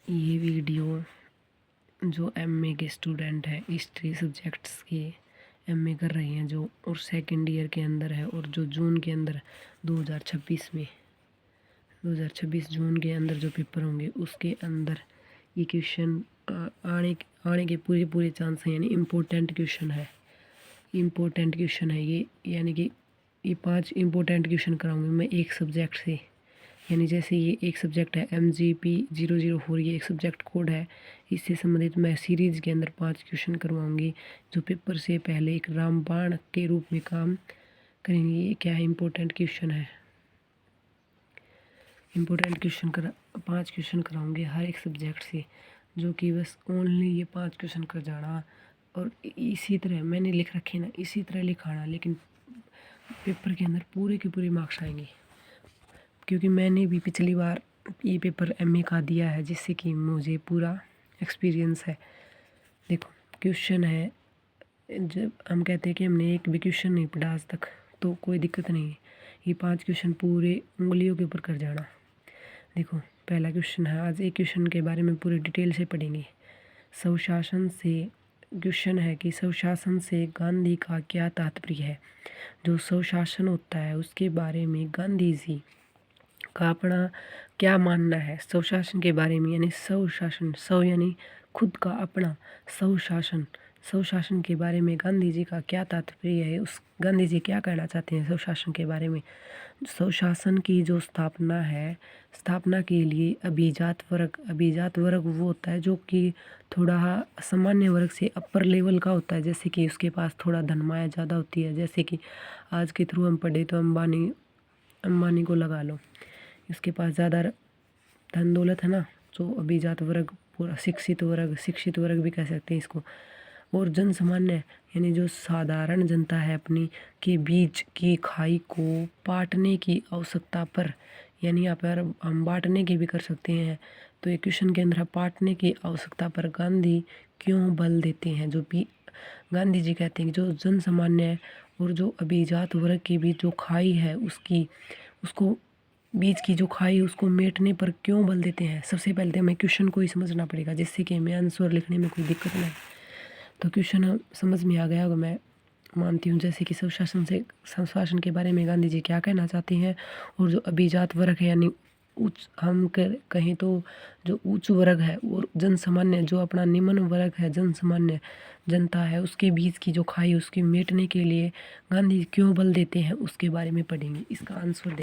ये वीडियो जो एमए के स्टूडेंट हैं, हिस्ट्री सब्जेक्ट्स के एमए कर रहे हैं जो, और सेकंड ईयर के अंदर है, और जो जून के अंदर 2026 जून के अंदर जो पेपर होंगे उसके अंदर ये क्वेश्चन आने के पूरे चांस हैं। यानी इम्पोर्टेंट क्वेश्चन है ये। यानी कि ये 5 इम्पोर्टेंट क्वेश्चन कराऊंगी मैं एक सब्जेक्ट से। यानी जैसे ये एक सब्जेक्ट है MGP 004, ये एक सब्जेक्ट कोड है। इससे संबंधित मैं सीरीज़ के अंदर 5 क्वेश्चन करवाऊंगी जो पेपर से पहले एक रामबाण के रूप में काम करेंगे। ये क्या है, इम्पोर्टेंट क्वेश्चन है। इम्पोर्टेंट क्वेश्चन 5 क्वेश्चन कराऊंगे हर एक सब्जेक्ट से, जो कि बस ओनली ये 5 क्वेश्चन कर जाना। और इसी तरह मैंने लिख रखे ना, इसी तरह लिखाना, लेकिन पेपर के अंदर पूरे के पूरे मार्क्स आएंगे। क्योंकि मैंने भी पिछली बार ये पेपर एमए का दिया है, जिससे कि मुझे पूरा एक्सपीरियंस है। देखो क्वेश्चन है, जब हम कहते हैं कि हमने एक भी क्वेश्चन नहीं पढ़ा आज तक तो कोई दिक्कत नहीं है, ये 5 क्वेश्चन पूरे उंगलियों के ऊपर कर जाना। देखो पहला क्वेश्चन है, आज एक क्वेश्चन के बारे में पूरी डिटेल से पढ़ेंगे। स्वशासन से क्वेश्चन है कि स्वशासन से गांधी का क्या तात्पर्य है। जो स्वशासन होता है उसके बारे में गांधी जी का अपना क्या मानना है स्वशासन के बारे में। यानी स्वशासन, स्व यानी खुद का अपना, स्वशासन के बारे में गांधी जी का क्या तात्पर्य है, उस गांधी जी क्या कहना चाहते हैं स्वशासन के बारे में। स्वशासन की जो स्थापना है, स्थापना के लिए अभिजात वर्ग वो होता है जो कि थोड़ा सामान्य वर्ग से अपर लेवल का होता है। जैसे कि उसके पास थोड़ा धनमाया ज़्यादा होती है। जैसे कि आज के थ्रू हम पढ़े तो अंबानी को लगा लो, इसके पास ज़्यादा धन दौलत है ना। जो अभिजात वर्ग, पूरा शिक्षित वर्ग भी कह सकते हैं इसको। और जन सामान्य यानी जो साधारण जनता है अपनी के बीच की खाई को पाटने की आवश्यकता पर, यानी यहाँ पर हम बांटने की भी कर सकते हैं। तो ये क्वेश्चन के अंदर पाटने की आवश्यकता पर गांधी क्यों बल देते हैं। जो भी गांधी जी कहते हैं कि जो जन सामान्य और जो अभिजात वर्ग के बीच जो खाई है उसको बीच की जो खाई उसको मेटने पर क्यों बल देते हैं। सबसे पहले तो हमें क्वेश्चन को ही समझना पड़ेगा, जिससे कि हमें आंसर लिखने में कोई दिक्कत नहीं। तो क्वेश्चन समझ में आ गया होगा मैं मानती हूँ। जैसे कि स्वशासन के बारे में गांधी जी क्या कहना चाहते हैं, और जो अभिजात वर्ग है यानी उच्च, हम कहें तो जो उच्च वर्ग है, और जन सामान्य जो अपना निम्न वर्ग है, जन सामान्य जनता है, उसके बीच की जो खाई उसकी मेटने के लिए गांधी क्यों बल देते हैं उसके बारे में पढ़ेंगे। इसका आंसर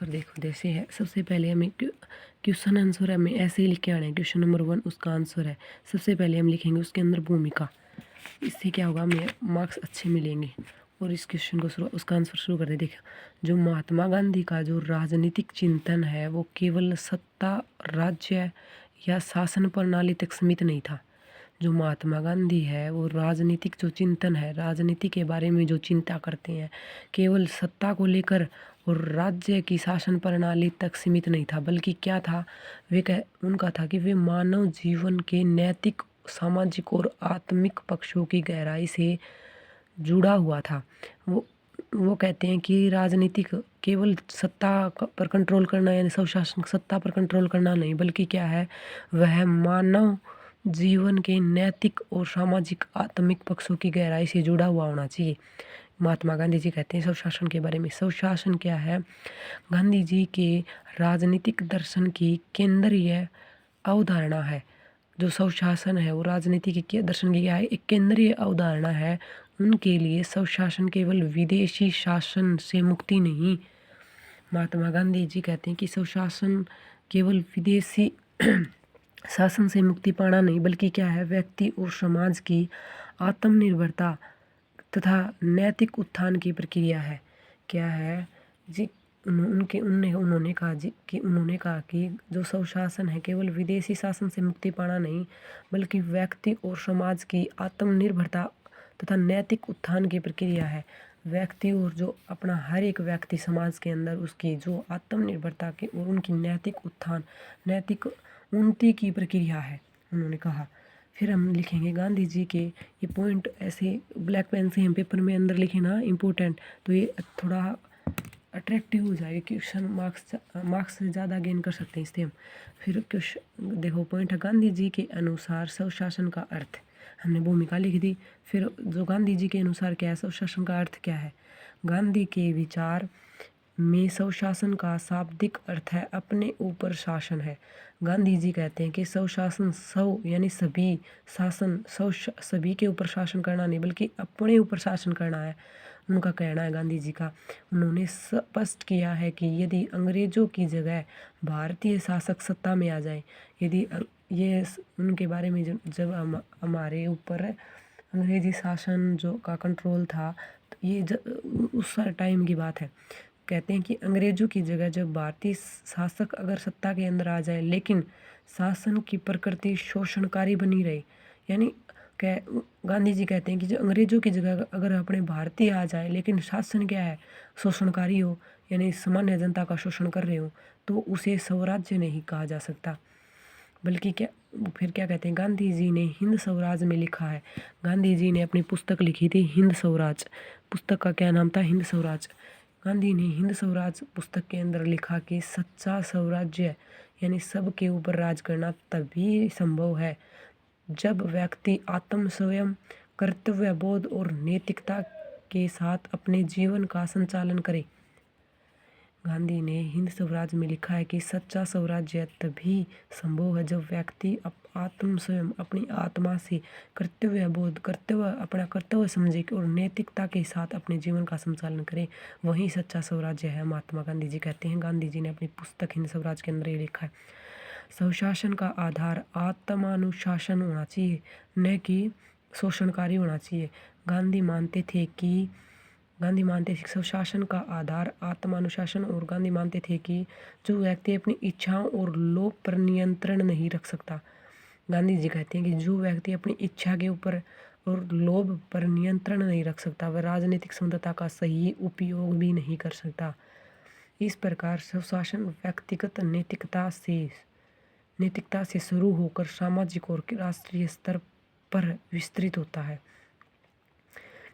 देखो जैसे है। सबसे पहले हमें क्वेश्चन आंसर है, हमें ऐसे ही लिख के आना है। क्वेश्चन नंबर 1 उसका आंसर है। सबसे पहले हम लिखेंगे उसके अंदर भूमिका। इससे क्या होगा, हमें मार्क्स अच्छे मिलेंगे। और इस क्वेश्चन को उसका आंसर शुरू कर दे। देखो जो महात्मा गांधी का जो राजनीतिक चिंतन है वो केवल सत्ता, राज्य या शासन प्रणाली तक सीमित नहीं था। जो महात्मा गांधी है वो राजनीतिक जो चिंतन है, राजनीति के बारे में जो चिंता करते हैं, केवल सत्ता को लेकर और राज्य की शासन प्रणाली तक सीमित नहीं था, बल्कि क्या था, उनका था कि वे मानव जीवन के नैतिक, सामाजिक और आत्मिक पक्षों की गहराई से जुड़ा हुआ था। वो कहते हैं कि राजनीतिक केवल सत्ता पर कंट्रोल करना, यानी स्वशासन सत्ता पर कंट्रोल करना नहीं, बल्कि क्या है, वह मानव जीवन के नैतिक और सामाजिक आत्मिक पक्षों की गहराई से जुड़ा हुआ होना चाहिए। महात्मा गांधी जी कहते हैं स्वशासन के बारे में। स्वशासन क्या है, गांधी जी के राजनीतिक दर्शन की केंद्रीय अवधारणा है। जो स्वशासन है वो राजनीति के दर्शन की क्या है, एक केंद्रीय अवधारणा है। उनके लिए स्वशासन केवल विदेशी शासन से मुक्ति नहीं। महात्मा गांधी जी कहते हैं कि स्वशासन केवल विदेशी शासन से मुक्ति पाना नहीं, बल्कि क्या है, व्यक्ति और समाज की आत्मनिर्भरता तथा नैतिक उत्थान की प्रक्रिया है। क्या है जी, उन्होंने कहा कि जो स्वशासन है केवल विदेशी शासन से मुक्ति पाना नहीं, बल्कि व्यक्ति और समाज की आत्मनिर्भरता तथा नैतिक उत्थान की प्रक्रिया है। व्यक्ति और जो अपना हर एक व्यक्ति समाज के अंदर उसकी जो आत्मनिर्भरता की और उनकी नैतिक उत्थान, नैतिक उन्नति की प्रक्रिया है, उन्होंने कहा। फिर हम लिखेंगे गांधी जी के ये पॉइंट, ऐसे ब्लैक पेन से हम पेपर में अंदर लिखे ना इम्पोर्टेंट, तो ये थोड़ा अट्रैक्टिव हो जाएगा, क्वेश्चन मार्क्स से ज़्यादा गेन कर सकते हैं इससे हम। फिर क्वेश्चन देखो पॉइंट है, गांधी जी के अनुसार स्वशासन का अर्थ, हमने भूमिका लिख दी। फिर जो गांधी जी के अनुसार क्या है, स्वशासन का अर्थ क्या है। गांधी के विचार में स्वशासन का शाब्दिक अर्थ है अपने ऊपर शासन है। गांधी जी कहते हैं कि स्वशासन सौ यानी सभी, शासन सभी के ऊपर शासन करना नहीं बल्कि अपने ऊपर शासन करना है, उनका कहना है गांधी जी का। उन्होंने स्पष्ट किया है कि यदि अंग्रेजों की जगह भारतीय शासक सत्ता में आ जाए, यदि ये उनके बारे में जब हमारे ऊपर अंग्रेजी शासन जो का कंट्रोल था, तो ये उस टाइम की बात है। कहते हैं कि अंग्रेजों की जगह जब भारतीय शासक अगर सत्ता के अंदर आ जाए लेकिन शासन की प्रकृति शोषणकारी बनी रहे, यानी गांधी जी कहते हैं कि जो अंग्रेजों की जगह अगर अपने भारतीय आ जाए लेकिन शासन क्या है, शोषणकारी हो, यानी सामान्य जनता का शोषण कर रहे हो, तो उसे स्वराज्य नहीं कहा जा सकता। बल्कि क्या, फिर क्या कहते हैं, गांधी जी ने हिंद स्वराज में लिखा है। गांधी जी ने अपनी पुस्तक लिखी थी हिंद स्वराज, पुस्तक का क्या नाम था, हिंद स्वराज। गांधी ने हिंद स्वराज पुस्तक के अंदर लिखा कि सच्चा स्वराज्य यानी सबके ऊपर राज करना तभी संभव है जब व्यक्ति आत्म स्वयं कर्तव्य बोध और नैतिकता के साथ अपने जीवन का संचालन करे। गांधी ने हिंद स्वराज में लिखा है कि सच्चा स्वराज्य तभी संभव है जब व्यक्ति आत्म स्वयं अपनी आत्मा से कर्तव्य बोध, अपना कर्तव्य समझे और नैतिकता के साथ अपने जीवन का संचालन करे, वही सच्चा स्वराज्य है, महात्मा गांधी जी कहते हैं। गांधी जी ने अपनी पुस्तक हिंद स्वराज के अंदर ये लिखा है। स्वशासन का आधार आत्मानुशासन होना चाहिए, न कि शोषणकारी होना चाहिए। गांधी मानते थे कि स्वशासन का आधार आत्मानुशासन, और गांधी मानते थे कि जो व्यक्ति अपनी इच्छाओं और लोभ पर नियंत्रण नहीं रख सकता, गांधी जी कहते हैं कि जो व्यक्ति अपनी इच्छा के ऊपर और लोभ पर नियंत्रण नहीं रख सकता, वह राजनीतिक स्वतंत्रता का सही उपयोग भी नहीं कर सकता। इस प्रकार स्वशासन व्यक्तिगत नैतिकता से शुरू होकर सामाजिक और राष्ट्रीय स्तर पर विस्तृत होता है।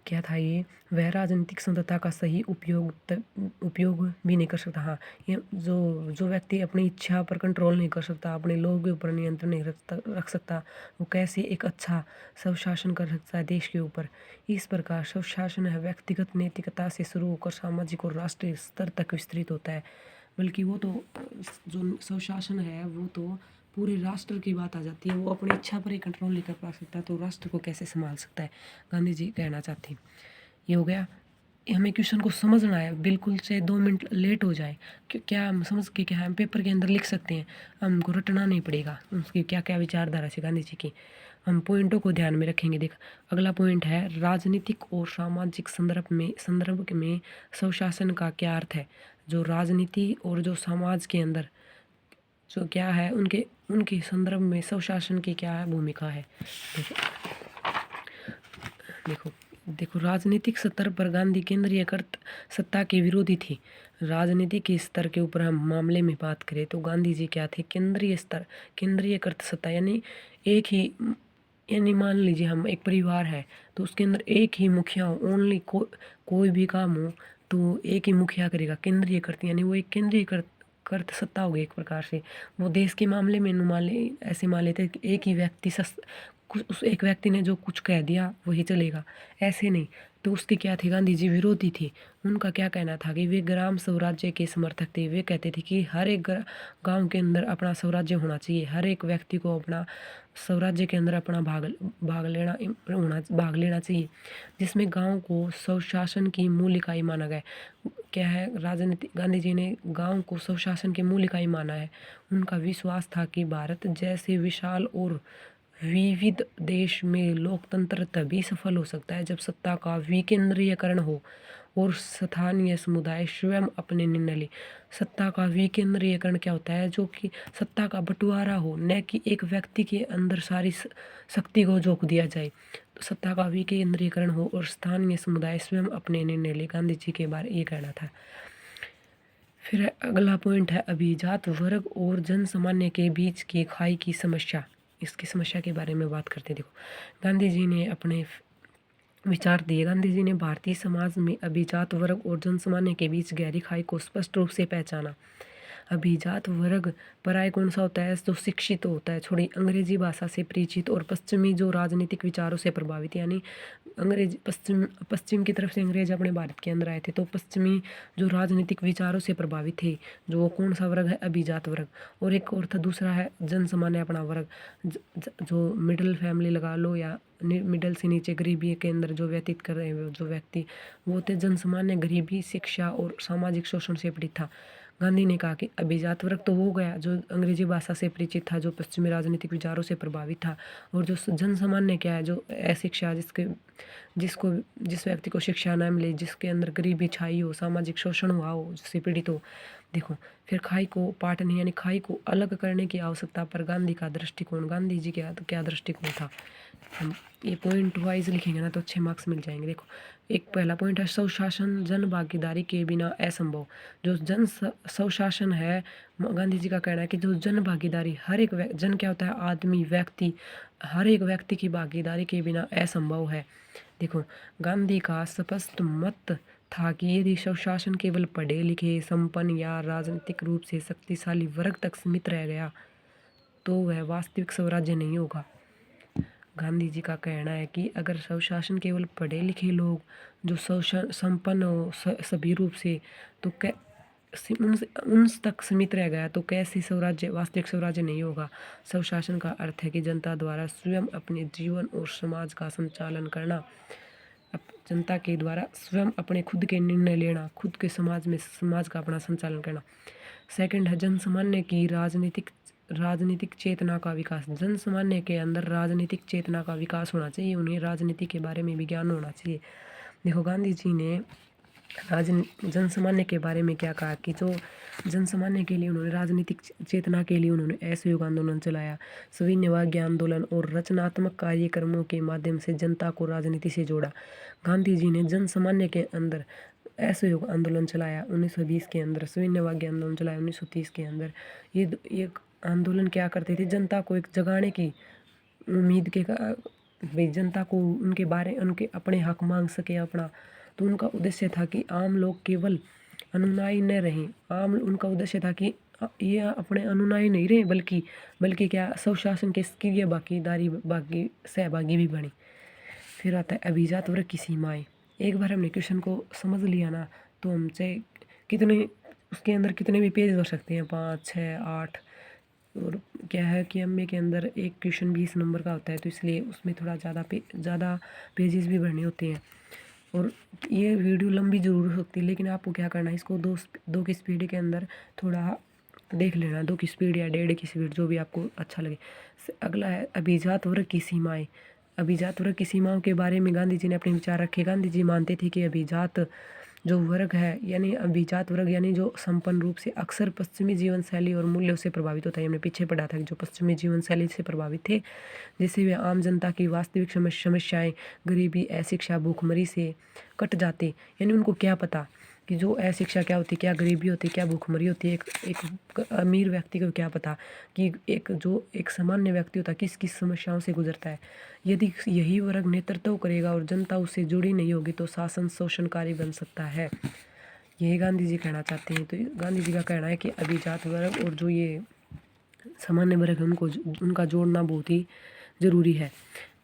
क्या था ये, वह राजनीतिक स्वतंत्रता का सही उपयोग भी नहीं कर सकता। हाँ, ये जो व्यक्ति अपनी इच्छा पर कंट्रोल नहीं कर सकता, अपने लोगों के ऊपर नियंत्रण नहीं रख सकता, वो कैसे एक अच्छा स्वशासन कर सकता है देश के ऊपर। इस प्रकार स्वशासन है व्यक्तिगत नैतिकता से शुरू होकर सामाजिक और राष्ट्रीय स्तर तक विस्तृत होता है। बल्कि वो तो जो स्वशासन है वो तो पूरे राष्ट्र की बात आ जाती है, वो अपनी इच्छा पर ही कंट्रोल नहीं कर पा सकता, तो राष्ट्र को कैसे संभाल सकता है, गांधी जी कहना चाहते हैं। ये हो गया, हमें क्वेश्चन को समझना है, बिल्कुल से 2 मिनट लेट हो जाए क्या हम समझ के क्या हम पेपर के अंदर लिख सकते हैं, हमको रटना नहीं पड़ेगा उसकी क्या क्या विचारधारा से गांधी जी की, हम पॉइंटों को ध्यान में रखेंगे। देख, अगला पॉइंट है राजनीतिक और सामाजिक संदर्भ में स्वशासन का क्या अर्थ है। जो राजनीति और जो समाज के अंदर जो क्या है, उनके संदर्भ में स्वशासन की क्या भूमिका है। देखो राजनीतिक स्तर पर गांधी केंद्रीयकृत सत्ता के विरोधी थे। राजनीति के स्तर के ऊपर हम मामले में बात करें तो गांधी जी क्या थे, केंद्रीयकृत सत्ता, यानी मान लीजिए हम एक परिवार है तो उसके अंदर एक ही मुखिया हो, ओनली कोई भी काम हो तो एक ही मुखिया करेगा, केंद्रीयकृत यानी वो एक केंद्रीयकृत सत्ता हो गई एक प्रकार से। वो देश के मामले में ऐसे मान लेते कि एक ही व्यक्ति उस एक व्यक्ति ने जो कुछ कह दिया वही चलेगा, ऐसे नहीं। तो उसके क्या थे, गांधी जी विरोधी थे। उनका क्या कहना था कि वे ग्राम स्वराज्य के समर्थक थे। वे कहते थे कि हर एक गांव के अंदर अपना स्वराज्य होना चाहिए, हर एक व्यक्ति को अपना स्वराज्य के अंदर अपना भाग लेना चाहिए, जिसमें गांव को स्वशासन की मूल इकाई माना गया। क्या है, राजनीति गांधी जी ने गांव को स्वशासन की मूल इकाई माना है। उनका विश्वास था कि भारत जैसे विशाल और विविध देश में लोकतंत्र तभी सफल हो सकता है जब सत्ता का विकेंद्रीयकरण हो और स्थानीय समुदाय स्वयं अपने निर्णय ले। सत्ता का विकेंद्रीयकरण क्या होता है, जो कि सत्ता का बंटवारा हो, न कि एक व्यक्ति के अंदर सारी शक्ति को झोंक दिया जाए। तो सत्ता का विकेंद्रीयकरण हो और स्थानीय समुदाय स्वयं अपने निर्णय ले, गांधी जी के बारे ये कहना था। फिर अगला पॉइंट है अभिजात वर्ग और जन सामान्य के बीच की खाई की समस्या। इसकी समस्या के बारे में बात करते हैं। देखो, गांधी जी ने अपने विचार दिए। गांधी जी ने भारतीय समाज में अभिजात वर्ग और जनसामान्य के बीच गहरी खाई को स्पष्ट रूप से पहचाना। अभिजात वर्ग पराय कौन सा होता है, जो शिक्षित होता है, थोड़ी अंग्रेजी भाषा से परिचित और पश्चिमी जो राजनीतिक विचारों से प्रभावित, यानी अंग्रेज पश्चिम की तरफ से अंग्रेज अपने भारत के अंदर आए थे, तो पश्चिमी जो राजनीतिक विचारों से प्रभावित थे, जो वो कौन सा वर्ग है, अभिजात वर्ग। और एक और था, दूसरा है जनसामान्य अपना वर्ग, जो मिडिल फैमिली लगा लो या मिडल से नीचे गरीबी के अंदर जो व्यतीत कर रहे हैं जो व्यक्ति, वो थे जनसामान्य। गरीबी, शिक्षा और सामाजिक शोषण से पीड़ित था। गांधी ने कहा कि अभिजात वर्ग तो हो गया जो अंग्रेजी भाषा से परिचित था, जो पश्चिमी राजनीतिक विचारों से प्रभावित था, और जो जनसामान्य क्या है, जो अशिक्षा, जिस व्यक्ति को शिक्षा न मिले, जिसके अंदर गरीबी छाई हो, सामाजिक शोषण हुआ हो, जिससे पीड़ित हो। देखो, फिर खाई को पाटने यानी खाई को अलग करने की आवश्यकता पर गांधी का दृष्टिकोण। गांधी जी का क्या दृष्टिकोण था, हम ये पॉइंट वाइज लिखेंगे ना तो अच्छे मार्क्स मिल जाएंगे। देखो, एक पहला पॉइंट है स्वशासन जन भागीदारी के बिना असंभव। जो स्वशासन है, गांधी जी का कहना है कि जो जन भागीदारी, हर एक जन क्या होता है, आदमी, व्यक्ति, हर एक व्यक्ति की भागीदारी के बिना असंभव है। देखो, गांधी का स्पष्ट मत था कि यदि स्वशासन केवल पढ़े लिखे, संपन्न या राजनीतिक रूप से शक्तिशाली वर्ग तक सीमित रह गया तो वह वास्तविक स्वराज्य नहीं होगा। गांधी जी का कहना है कि अगर स्वशासन केवल पढ़े लिखे लोग जो संपन्न हो सभी रूप से, तो उन तक सीमित रह गया तो कैसे स्वराज्य, वास्तविक स्वराज्य नहीं होगा। स्वशासन का अर्थ है कि जनता द्वारा स्वयं अपने जीवन और समाज का संचालन करना, जनता के द्वारा स्वयं अपने खुद के निर्णय लेना, खुद के समाज का अपना संचालन करना। सेकंड है जनसामान्य की राजनीतिक चेतना का विकास। जनसामान्य के अंदर राजनीतिक चेतना का विकास होना चाहिए, उन्हें राजनीति के बारे में भी ज्ञान होना चाहिए। देखो, गांधी जी ने जनसामान्य के बारे में क्या कहा कि जो जनसामान्य के लिए उन्होंने राजनीतिक चेतना के लिए उन्होंने असहयोग आंदोलन चलाया, सविनय वाग्य आंदोलन और रचनात्मक कार्यक्रमों के माध्यम से जनता को राजनीति से जोड़ा। गांधी जी ने जनसामान्य के अंदर असहयोग आंदोलन चलाया 1920 के अंदर, सविनय वाग्य आंदोलन चलाया 1930 के अंदर। ये आंदोलन क्या करते थे, जनता को एक जगाने की उम्मीद के भाई जनता को उनके अपने हक मांग सके अपना। तो उनका उद्देश्य था कि आम लोग केवल अनुनायी न रहें, उनका उद्देश्य था कि ये अपने अनुनायी नहीं रहे, बल्कि क्या, स्वशासन के सक्रिय बाकी सहभागी भी बने। फिर आता है अभिजात वर्ग की सीमाएं। एक बार हमने क्वेश्चन को समझ लिया ना तो हमसे कितने उसके अंदर कितने भी पेज भर सकते हैं, 5, 6, 8। और क्या है कि एमए के अंदर एक क्वेश्चन 20 नंबर का होता है, तो इसलिए उसमें थोड़ा ज़्यादा पेजेस भी भरने होते हैं। और ये वीडियो लंबी ज़रूर हो सकती है, लेकिन आपको क्या करना है, इसको दो की स्पीड के अंदर थोड़ा देख लेना, 2 की स्पीड या 1.5 की स्पीड, जो भी आपको अच्छा लगे। अगला है अभिजात वर्ग की सीमाएं। अभिजात वर्ग की सीमाओं के बारे में गांधी जी ने अपने विचार रखे। गांधी जी मानते थे कि अभिजात जो वर्ग है, यानी अभिजात वर्ग यानी जो संपन्न रूप से अक्सर पश्चिमी जीवन शैली और मूल्यों से प्रभावित होता है। हमने पीछे पढ़ा था कि जो पश्चिमी जीवन शैली से प्रभावित थे, जिससे वे आम जनता की वास्तविक समस्याएं, गरीबी, अशिक्षा, भूखमरी से कट जाते। यानी उनको क्या पता कि जो अशिक्षा क्या होती है, क्या गरीबी होती है, क्या भूखमरी होती है। एक अमीर व्यक्ति को क्या पता कि एक सामान्य व्यक्ति होता है किस किस समस्याओं से गुजरता है। यदि यही वर्ग नेतृत्व करेगा और जनता उससे जुड़ी नहीं होगी तो शासन शोषणकारी बन सकता है। यही गांधी जी कहना चाहते हैं। तो गांधी जी का कहना है कि अभिजात वर्ग और जो ये सामान्य वर्ग है उनका जोड़ना बहुत ही जरूरी है।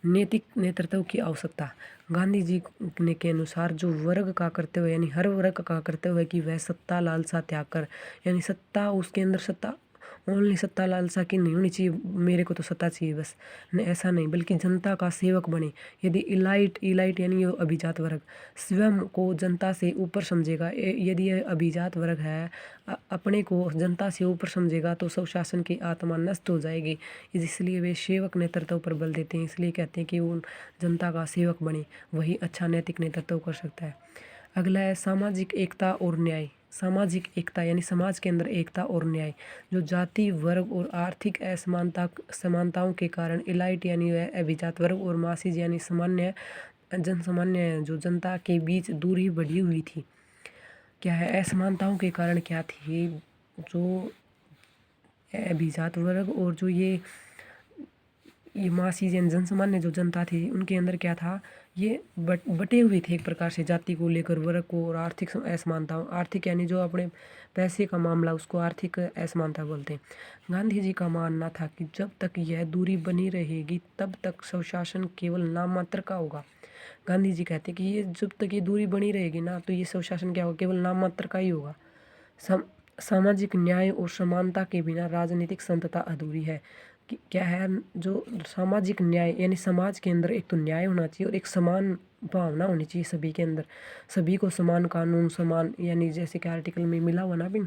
नैतिक नेतृत्व की आवश्यकता। गांधी जी ने के अनुसार जो वर्ग का कर्तव्य, यानी हर वर्ग का कर्तव्य है कि वह सत्ता लालसा त्याग कर, यानी सत्ता उसके अंदर सत्ता ओनली सत्ता लालसा की नहीं होनी चाहिए, मेरे को तो सत्ता चाहिए बस, ऐसा नहीं, बल्कि जनता का सेवक बने। यदि इलाइट यानी ये अभिजात वर्ग स्वयं को जनता से ऊपर समझेगा, यदि यह अभिजात वर्ग है अपने को जनता से ऊपर समझेगा तो स्वशासन की आत्मा नष्ट हो जाएगी। इसलिए वे सेवक नेतृत्व पर बल देते हैं। इसलिए कहते हैं कि वो जनता का सेवक बने, वही अच्छा नैतिक नेतृत्व कर सकता है। अगला है सामाजिक एकता और न्याय। सामाजिक एकता यानी समाज के अंदर एकता और न्याय। जो जाति, वर्ग और आर्थिक समानताओं के कारण इलाइट यानी अभिजात वर्ग और मासिज यानी जनसामान्य जो जनता के बीच दूरी बढ़ी हुई थी। क्या है, असमानताओं के कारण क्या थी, जो अभिजात वर्ग और जो ये ये मासी जैन जनसामान्य जो जनता थी उनके अंदर क्या था, ये बटे हुए थे एक प्रकार से, जाति को लेकर, वर्ग को, और आर्थिक असमानता। आर्थिक यानी जो अपने पैसे का मामला, उसको आर्थिक असमानता बोलते हैं। गांधी जी का मानना था कि जब तक यह दूरी बनी रहेगी तब तक स्वशासन केवल नाम मात्र का होगा। गांधी जी कहते कि ये जब तक ये दूरी बनी रहेगी ना, तो ये स्वशासन क्या होगा, केवल नाम मात्र का ही होगा। सामाजिक न्याय और समानता के बिना राजनीतिक संतता अधूरी है। क्या है, जो सामाजिक न्याय यानी समाज के अंदर एक तो न्याय होना चाहिए और एक समान भावना होनी चाहिए सभी के अंदर। सभी को समान कानून, समान यानी जैसे कि आर्टिकल में मिला हुआ ना भी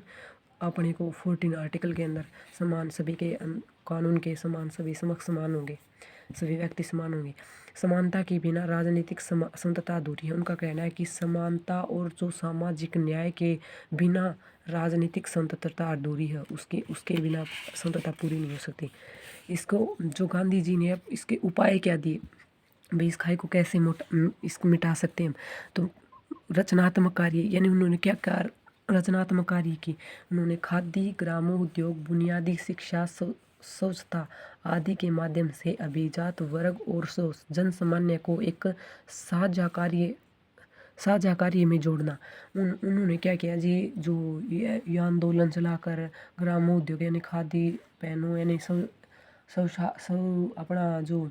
अपने को 14 आर्टिकल के अंदर, समान सभी के कानून के समान, सभी समक्ष समान होंगे, सभी व्यक्ति समान होंगे। समानता के बिना राजनीतिक संतता अधूरी है। उनका कहना है कि समानता और जो सामाजिक न्याय के बिना राजनीतिक संतता अधूरी है, उसके बिना संतता पूरी नहीं हो सकती। इसको जो गांधी जी ने अब इसके उपाय क्या दिए, भाई इस खाई को कैसे इसको मिटा सकते हैं हम, तो रचनात्मक कार्य, यानी उन्होंने क्या रचनात्मक कार्य की। उन्होंने खादी, ग्रामोद्योग, बुनियादी शिक्षा, स्वच्छता आदि के माध्यम से अभिजात वर्ग और जनसामान्य को एक साझा कार्य में जोड़ना। उन्होंने क्या किया जी, जो ये आंदोलन चलाकर ग्रामोद्योग यानी खादी पहनो, यानी अपना जो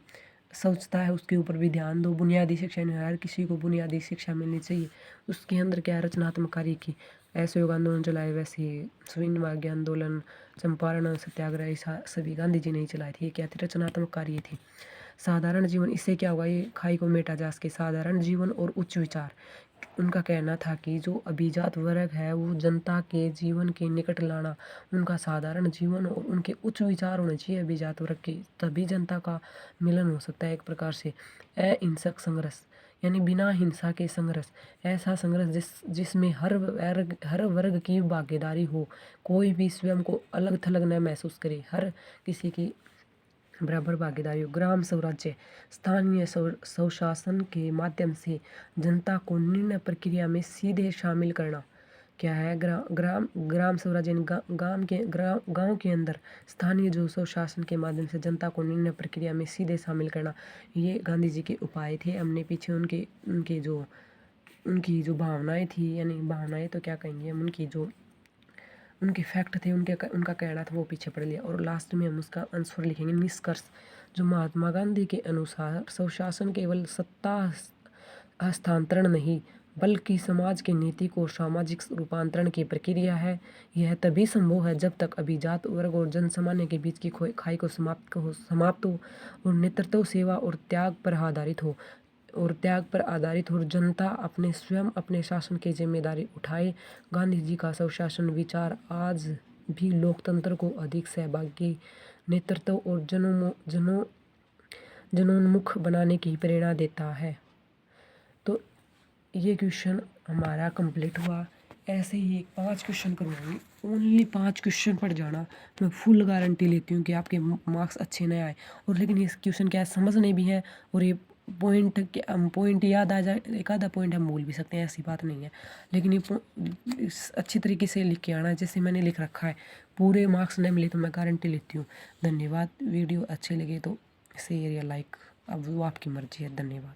स्वच्छता है उसके ऊपर भी ध्यान दो, बुनियादी शिक्षा यानी हर किसी को बुनियादी शिक्षा मिलनी चाहिए, उसके अंदर क्या रचनात्मक कार्य की। ऐसे योग आंदोलन चलाए, वैसे सविनय भाग्य आंदोलन, चंपारण सत्याग्रह, सभी गांधी जी ने ही चलाए थे। ये क्या थे, रचनात्मक कार्य थे। साधारण जीवन, इससे क्या होगा, ये खाई को मेटा जा सके। साधारण जीवन और उच्च विचार, उनका कहना था कि जो अभिजात वर्ग है वो जनता के जीवन के निकट लाना, उनका साधारण जीवन और उनके उच्च विचार होने चाहिए अभिजात वर्ग के, तभी जनता का मिलन हो सकता है एक प्रकार से। अहिंसक संघर्ष यानी बिना हिंसा के संघर्ष, ऐसा संघर्ष जिसमें हर वर्ग की भागीदारी हो, कोई भी स्वयं को अलग थलग न महसूस करे, हर किसी की बराबर भागीदारी हो। ग्राम स्वराज्य, स्थानीय स्वशासन के माध्यम से जनता को निर्णय प्रक्रिया में सीधे शामिल करना। क्या है, ग्राम स्वराज्य, गांव के अंदर स्थानीय जो स्वशासन के माध्यम से जनता को निर्णय प्रक्रिया में सीधे शामिल करना। ये गांधी जी के उपाय थे। हमने पीछे उनकी जो भावनाएं थी, यानी भावनाएं तो क्या कहेंगे हम, उनके फैक्ट थे, उनका कहना था, वो पीछे पढ़ लिया। और लास्ट में हम उसका आंसर लिखेंगे, निष्कर्ष। जो महात्मा गांधी के अनुसार स्वशासन केवल सत्ता हस्तांतरण नहीं बल्कि समाज के नैतिक और सामाजिक रूपांतरण की प्रक्रिया है। यह तभी संभव है जब तक अभिजात वर्ग और जनसामान्य के बीच की खाई को समाप्त हो और नेतृत्व, सेवा और त्याग पर आधारित हो, जनता अपने स्वयं अपने शासन की जिम्मेदारी उठाए। गांधी जी का स्वशासन विचार आज भी लोकतंत्र को अधिक सहभागी, नेतृत्व और जनोन्मुख बनाने की प्रेरणा देता है। तो ये क्वेश्चन हमारा कंप्लीट हुआ। ऐसे ही 5 क्वेश्चन करवाएंगे, ओनली 5 क्वेश्चन पढ़ जाना। मैं फुल गारंटी लेती हूँ कि आपके मार्क्स अच्छे नहीं आए। और लेकिन ये क्वेश्चन क्या है, समझने भी है, और ये पॉइंट याद आ जाए, एक आधा पॉइंट हम भूल भी सकते हैं, ऐसी बात नहीं है। लेकिन ये अच्छी तरीके से लिख के आना, जैसे मैंने लिख रखा है। पूरे मार्क्स नहीं मिले तो मैं गारंटी लेती हूँ। धन्यवाद। वीडियो अच्छे लगे तो शेयर या लाइक, अब वो आपकी मर्जी है। धन्यवाद।